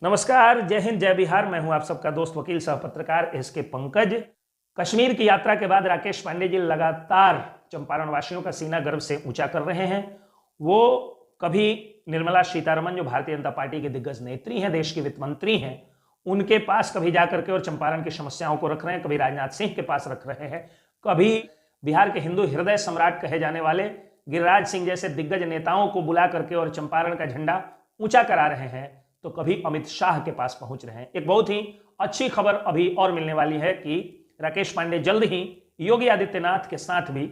नमस्कार, जय हिंद, जय बिहार। मैं हूं आप सबका दोस्त वकील सह पत्रकार एसके पंकज। कश्मीर की यात्रा के बाद राकेश पांडे जी लगातार चंपारण वासियों का सीना गर्व से ऊंचा कर रहे हैं। वो कभी निर्मला सीतारमण, जो भारतीय जनता पार्टी की दिग्गज नेत्री हैं, देश की वित्त मंत्री हैं, उनके पास कभी जाकर के और चंपारण की समस्याओं को रख रहे हैं, कभी राजनाथ सिंह के पास रख रहे हैं, कभी बिहार के हिंदू हृदय सम्राट कहे जाने वाले गिरिराज सिंह जैसे दिग्गज नेताओं को बुला करके और चंपारण का झंडा ऊंचा करा रहे हैं, तो कभी अमित शाह के पास पहुंच रहे हैं। एक बहुत ही अच्छी खबर अभी और मिलने वाली है कि राकेश पांडे जल्द ही योगी आदित्यनाथ के साथ भी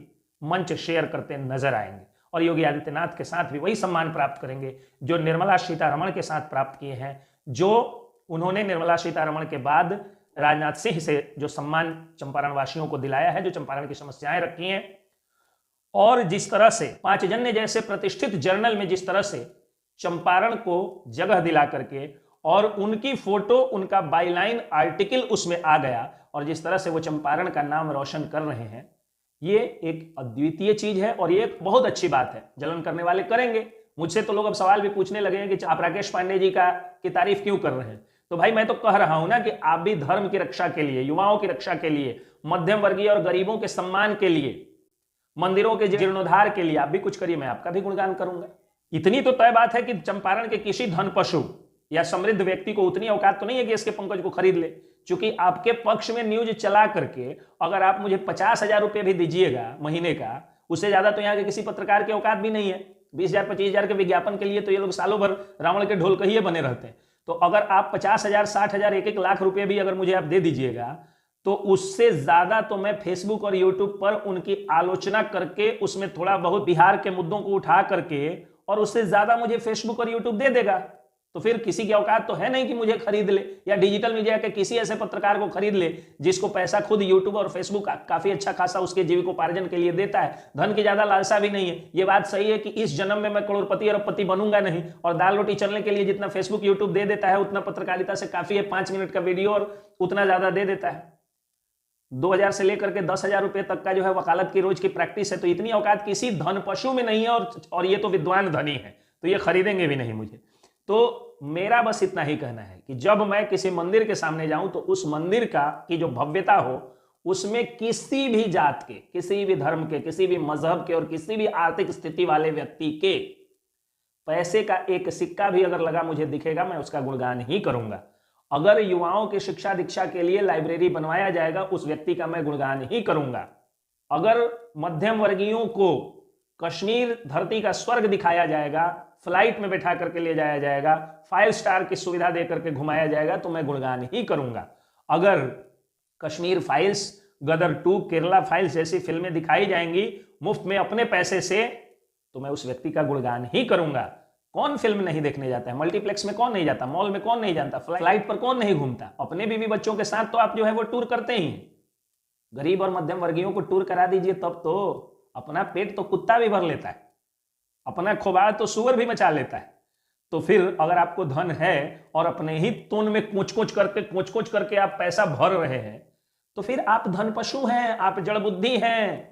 मंच शेयर करते नजर आएंगे और योगी आदित्यनाथ के साथ भी वही सम्मान प्राप्त करेंगे जो निर्मला सीतारमण के साथ प्राप्त किए हैं, जो उन्होंने निर्मला सीतारमण के बाद राजनाथ सिंह से जो सम्मान चंपारण वासियों को दिलाया है, जो चंपारण की समस्याएं रखी हैं, और जिस तरह से पांचजन्य जैसे प्रतिष्ठित जर्नल में जिस तरह से चंपारण को जगह दिला करके और उनकी फोटो, उनका बाईलाइन आर्टिकल उसमें आ गया और जिस तरह से वो चंपारण का नाम रोशन कर रहे हैं, ये एक अद्वितीय चीज है और ये एक बहुत अच्छी बात है। जलन करने वाले करेंगे। मुझसे तो लोग अब सवाल भी पूछने लगे हैं कि आप राकेश पांडे जी की तारीफ क्यों कर रहे हैं। तो भाई मैं तो कह रहा हूं ना कि आप भी धर्म की रक्षा के लिए, युवाओं की रक्षा के लिए, मध्यम वर्गीय और गरीबों के सम्मान के लिए, मंदिरों के जीर्णोद्धार के लिए आप भी कुछ करिए, मैं आपका भी गुणगान करूंगा। इतनी तो तय बात है कि चंपारण के किसी धन पशु या समृद्ध व्यक्ति को उतनी औकात तो नहीं है कि इसके पंकज को खरीद ले। क्योंकि आपके पक्ष में न्यूज चला करके अगर आप मुझे 50,000 रुपये भी दीजिएगा महीने का, उससे ज्यादा तो यहाँ के किसी पत्रकार की औकात भी नहीं है। 20,000 25,000 के विज्ञापन के लिए तो ये लोग सालों भर रावण के ढोल कहिए बने रहते हैं। तो अगर आप 50,000 60,000 1-1 लाख रुपये भी अगर मुझे आप दे दीजिएगा, तो उससे ज्यादा तो मैं फेसबुक और यूट्यूब पर उनकी आलोचना करके उसमें थोड़ा बहुत बिहार के मुद्दों को उठा करके, और उससे ज्यादा मुझे फेसबुक और यूट्यूब दे देगा। तो फिर किसी की औकात तो है नहीं कि मुझे खरीद ले या डिजिटल मीडिया के किसी ऐसे पत्रकार को खरीद ले जिसको पैसा खुद यूट्यूब और फेसबुक काफी अच्छा खासा उसके जीविकोपार्जन के लिए देता है। धन की ज्यादा लालसा भी नहीं है। ये बात सही है कि इस जन्म में मैं करोड़पति अरबपति बनूंगा नहीं, और दाल रोटी चलने के लिए जितना फेसबुक यूट्यूब दे देता है उतना पत्रकारिता से काफी है। 5 मिनट का वीडियो और उतना ज्यादा दे देता है। 2,000 से लेकर के 10,000 रुपए तक का जो है वकालत की रोज की प्रैक्टिस है। तो इतनी औकात किसी धन पशु में नहीं है, और ये तो विद्वान धनी है, तो ये खरीदेंगे भी नहीं मुझे। तो मेरा बस इतना ही कहना है कि जब मैं किसी मंदिर के सामने जाऊं तो उस मंदिर की जो भव्यता हो, उसमें किसी भी जात के, किसी भी धर्म के, किसी भी मजहब के और किसी भी आर्थिक स्थिति वाले व्यक्ति के पैसे का एक सिक्का भी अगर लगा मुझे दिखेगा, मैं उसका गुणगान ही करूंगा। अगर युवाओं की शिक्षा दीक्षा के लिए लाइब्रेरी बनवाया जाएगा, उस व्यक्ति का मैं गुणगान ही करूंगा। अगर मध्यम वर्गीयों को कश्मीर धरती का स्वर्ग दिखाया जाएगा, फ्लाइट में बैठा करके ले जाया जाएगा, 5 स्टार की सुविधा देकर के घुमाया जाएगा, तो मैं गुणगान ही करूंगा। अगर कश्मीर फाइल्स, गदर 2, केरला फाइल्स जैसी फिल्में दिखाई जाएंगी मुफ्त में अपने पैसे से, तो मैं उस व्यक्ति का गुणगान ही करूंगा। कौन फिल्म नहीं देखने जाता है? मल्टीप्लेक्स में कौन नहीं जाता? मॉल में कौन नहीं जाता? फ्लाइट पर कौन नहीं घूमता? अपने बीवी बच्चों के साथ तो आप जो है वो टूर करते ही हैं। गरीब और मध्यम वर्गीयों को टूर करा दीजिए, तब तो अपना पेट तो कुत्ता भी भर लेता है, अपना खोबार तो सुअर भी मचा लेता है। तो फिर अगर आपको धन है और अपने ही तून में कोच करके आप पैसा भर रहे हैं, तो फिर आप धन पशु हैं, आप जड़ बुद्धि हैं।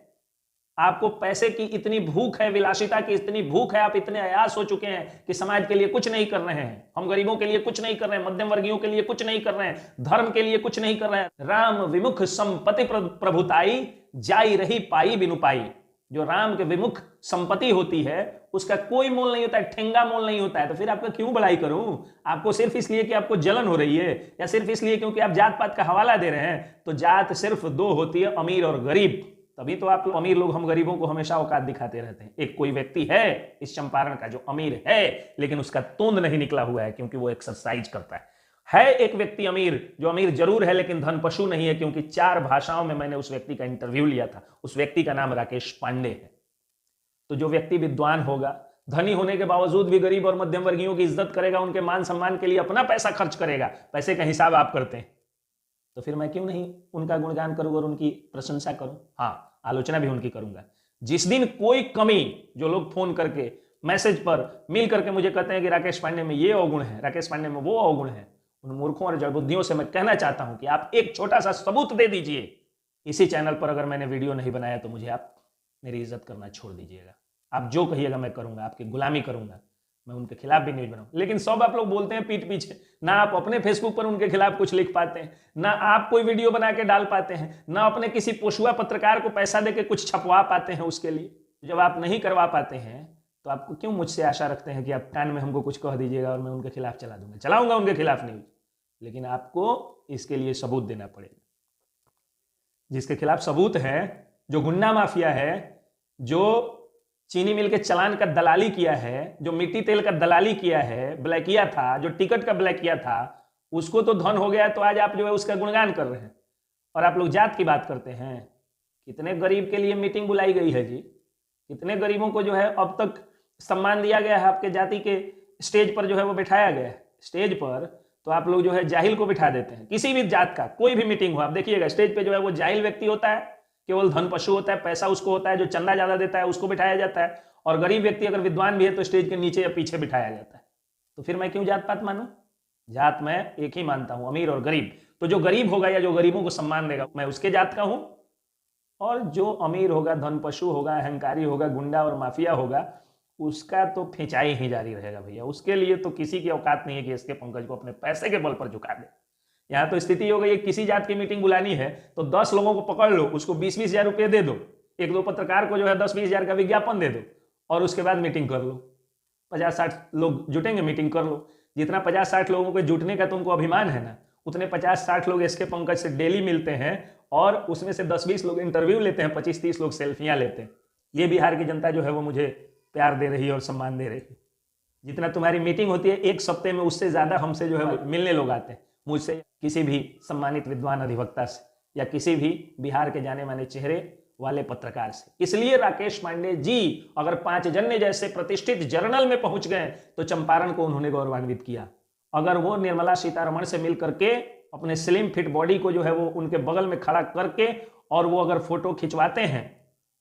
आपको पैसे की इतनी भूख है, विलासिता की इतनी भूख है, आप इतने अयास हो चुके हैं कि समाज के लिए कुछ नहीं कर रहे हैं। हम गरीबों के लिए कुछ नहीं कर रहे हैं, मध्यम वर्गीयों के लिए कुछ नहीं कर रहे हैं, धर्म के लिए कुछ नहीं कर रहे हैं। राम विमुख संपत्ति प्रभुताई, जाई रही पाई बिनु पाई। जो राम के विमुख संपत्ति होती है उसका कोई मोल नहीं होता है, ठेंगा मोल नहीं होता है। तो फिर आपका क्यों बड़ाई करूं? आपको सिर्फ इसलिए कि आपको जलन हो रही है, या सिर्फ इसलिए क्योंकि आप जात पात का हवाला दे रहे हैं? तो जात सिर्फ 2 होती है, अमीर और गरीब। तभी तो आप अमीर लोग हम गरीबों को हमेशा औकात दिखाते रहते हैं। एक कोई व्यक्ति है इस चंपारण का जो अमीर है, लेकिन उसका तोंद नहीं निकला हुआ है क्योंकि वो एक्सरसाइज करता है एक व्यक्ति अमीर जो अमीर जरूर है लेकिन धन पशु नहीं है, क्योंकि 4 भाषाओं में मैंने उस व्यक्ति का इंटरव्यू लिया था। उस व्यक्ति का नाम राकेश पांडे है। तो जो व्यक्ति विद्वान होगा, धनी होने के बावजूद भी गरीब और मध्यम वर्गीयों की इज्जत करेगा, उनके मान सम्मान के लिए अपना पैसा खर्च करेगा, पैसे का हिसाब आप करते हैं, तो फिर मैं क्यों नहीं उनका गुणगान करूं और उनकी प्रशंसा करूं? हाँ, आलोचना भी उनकी करूंगा। जिस दिन कोई कमी, जो लोग फोन करके मैसेज पर मिल करके मुझे कहते हैं कि राकेश पांडे में ये अवगुण है, राकेश पांडे में वो अवगुण है, उन मूर्खों और जड़बुद्धियों से मैं कहना चाहता हूं कि आप एक छोटा सा सबूत दे दीजिए। इसी चैनल पर अगर मैंने वीडियो नहीं बनाया तो मुझे आप मेरी इज्जत करना छोड़ दीजिएगा। आप जो कहिएगा मैं करूंगा, आपकी गुलामी करूंगा। मैं उनके खिलाफ भी न्यूज बनाऊं। लेकिन सब आप लोग बोलते हैं पीठ पीछे, ना आप अपने फेसबुक पर उनके खिलाफ कुछ लिख पाते हैं, ना आप कोई वीडियो बना के डाल पाते हैं, ना अपने किसी पोशुआ पत्रकार को पैसा देके कुछ छपवा पाते हैं उसके लिए। जब आप नहीं करवा पाते हैं तो आपको क्यों मुझसे आशा रखते हैं कि आप कान में हमको कुछ कह दीजिएगा और मैं उनके खिलाफ चला दूंगा? चलाऊंगा उनके खिलाफ न्यूज, लेकिन आपको इसके लिए सबूत देना पड़ेगा। जिसके खिलाफ सबूत है, जो गुंडा माफिया है, जो चीनी मिल के चलान का दलाली किया है, जो मिट्टी तेल का दलाली किया है, ब्लैकिया था, जो टिकट का ब्लैकिया था, उसको तो धन हो गया, तो आज आप जो है उसका गुणगान कर रहे हैं। और आप लोग जात की बात करते हैं। कितने गरीब के लिए मीटिंग बुलाई गई है जी? कितने गरीबों को जो है अब तक सम्मान दिया गया है? आपके जाति के स्टेज पर जो है वो बिठाया गया है। स्टेज पर तो आप लोग जो है जाहिल को बिठा देते हैं। किसी भी जात का कोई भी मीटिंग हो, आप देखिएगा स्टेज पे जो है वो जाहिल व्यक्ति होता है, केवल धन पशु होता है, पैसा उसको होता है, जो चंदा ज्यादा देता है उसको बिठाया जाता है, और गरीब व्यक्ति अगर विद्वान भी है तो स्टेज के नीचे या पीछे बिठाया जाता है। तो फिर मैं क्यों जात पात मानूं? जात मैं एक ही मानता हूं, अमीर और गरीब। तो जो गरीब होगा या जो गरीबों को सम्मान देगा, मैं उसके जात का हूं। और जो अमीर होगा, धन पशु होगा, अहंकारी होगा, गुंडा और माफिया होगा, उसका तो खिंचाई ही जारी रहेगा भैया। उसके लिए तो किसी की औकात नहीं है कि एसके पंकज को अपने पैसे के बल पर झुका दे। यहाँ तो स्थिति हो गई है, किसी जात की मीटिंग बुलानी है तो 10 लोगों को पकड़ लो, उसको 20-20 हजार रुपये दे दो, एक दो पत्रकार को जो है 10-20 हजार का विज्ञापन दे दो, और उसके बाद मीटिंग कर लो। 50-60 लोग जुटेंगे, मीटिंग कर लो। जितना 50-60 लोगों के जुटने का तुमको अभिमान है ना, उतने 50-60 लोग एसके पंकज से डेली मिलते हैं, और उसमें से 10-20 लोग इंटरव्यू लेते हैं, 25-30 लोग सेल्फियां लेते हैं। ये बिहार की जनता जो है वो मुझे प्यार दे रही है और सम्मान दे रही है। जितना तुम्हारी मीटिंग होती है एक सप्ते में, उससे ज्यादा हमसे जो है मिलने लोग आते हैं, मुझसे, किसी भी सम्मानित विद्वान अधिवक्ता से, या किसी भी बिहार के जाने माने चेहरे वाले पत्रकार से। इसलिए राकेश पांडे जी अगर 5 जन्य जैसे प्रतिष्ठित जर्नल में पहुंच गए तो चंपारण को उन्होंने गौरवान्वित किया। अगर वो निर्मला सीतारमण से मिल करके अपने स्लिम फिट बॉडी को जो है वो उनके बगल में खड़ा करके, और वो अगर फोटो खिंचवाते हैं,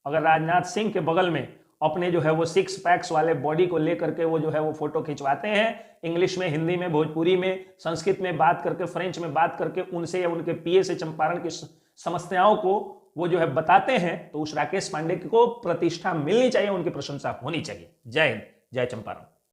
अगर राजनाथ सिंह के बगल में अपने जो है वो 6 पैक्स वाले बॉडी को लेकर के वो जो है वो फोटो खिंचवाते हैं, इंग्लिश में, हिंदी में, भोजपुरी में, संस्कृत में बात करके, फ्रेंच में बात करके, उनसे या उनके पीए से चंपारण की समस्याओं को वो जो है बताते हैं, तो उस राकेश पांडे को प्रतिष्ठा मिलनी चाहिए, उनकी प्रशंसा होनी चाहिए। जय हिंद, जय चंपारण।